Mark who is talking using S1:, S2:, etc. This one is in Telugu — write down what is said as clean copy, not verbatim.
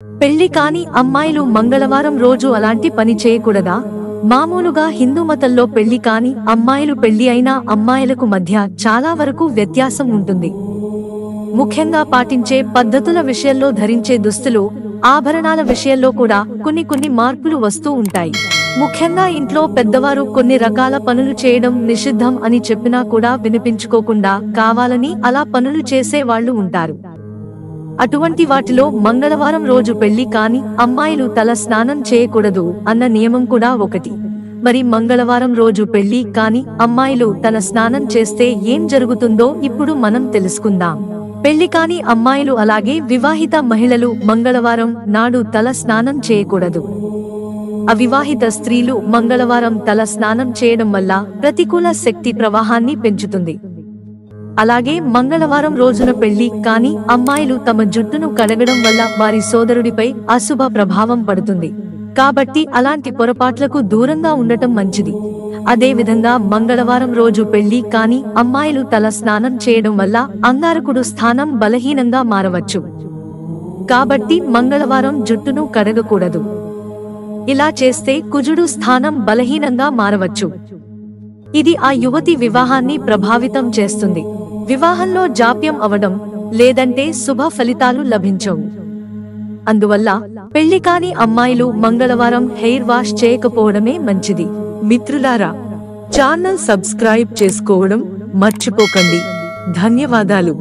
S1: పెళ్లి కాని అమ్మాయిలు మంగళవారం రోజు అలాంటి పని చేయకూడదా? మామూలుగా హిందూ మతంలో పెళ్లి కాని అమ్మాయిలు పెళ్లి అయిన అమ్మాయిలకు మధ్య చాలా వరకు వ్యత్యాసం ఉంటుంది. ముఖ్యంగా పాటించే పద్ధతుల విషయంలో, ధరించే దుస్తులు, ఆభరణాల విషయంలో కూడా కొన్ని మార్పులు వస్తూ ఉంటాయి. ముఖ్యంగా ఇంట్లో పెద్దవారు కొన్ని రకాల పనులు చేయడం నిషిద్ధం అని చెప్పినా కూడా వినిపించుకోకుండా కావాలని అలా పనులు చేసే వాళ్ళు ఉంటారు. అటువంటి వాటిలో మంగళవారం రోజు పెళ్లి కాని అమ్మాయిలు తల స్నానం చేయకూడదు అన్న నియమం కూడా ఒకటి. మరి మంగళవారం రోజు పెళ్లి కాని అమ్మాయిలు తల స్నానం చేస్తే ఏం జరుగుతుందో ఇప్పుడు మనం తెలుసుకుందాం. పెళ్లి కాని అమ్మాయిలు అలాగే వివాహిత మహిళలు మంగళవారం నాడు తల స్నానం చేయకూడదు. అవివాహిత స్త్రీలు మంగళవారం తల స్నానం చేయడం వల్ల ప్రతికూల శక్తి ప్రవాహాన్ని పెంచుతుంది. అలాగే మంగళవారం రోజున పెళ్లి కాని అమ్మాయిలు తమ జుట్టును కడగడం వల్ల వారి సోదరుడిపై అశుభ ప్రభావం పడుతుంది. కాబట్టి అలాంటి పొరపాట్లకు దూరంగా ఉండటం మంచిది. అదే విధంగా మంగళవారం రోజు పెళ్లి కాని అమ్మాయిలు తల స్నానం చేయడం వల్ల అంగారకుడు స్థానం బలహీనంగా మారవచ్చు. కాబట్టి మంగళవారం జుట్టును కడగకూడదు. ఇలా చేస్తే కుజుడు స్థానం బలహీనంగా మారవచ్చు. ఇది ఆ యువతి వివాహాన్ని ప్రభావితం చేస్తుంది. వివాహంలో జాప్యం అవడం, లేదంటే శుభ ఫలితాలు లభించవు. అందువల్ల పెళ్లి కాని అమ్మాయిలు మంగళవారం హెయిర్ వాష్ చేయకపోవడమే మంచిది. మిత్రులారా, ఛానల్ సబ్స్క్రైబ్ చేసుకోవడం మర్చిపోకండి. ధన్యవాదాలు.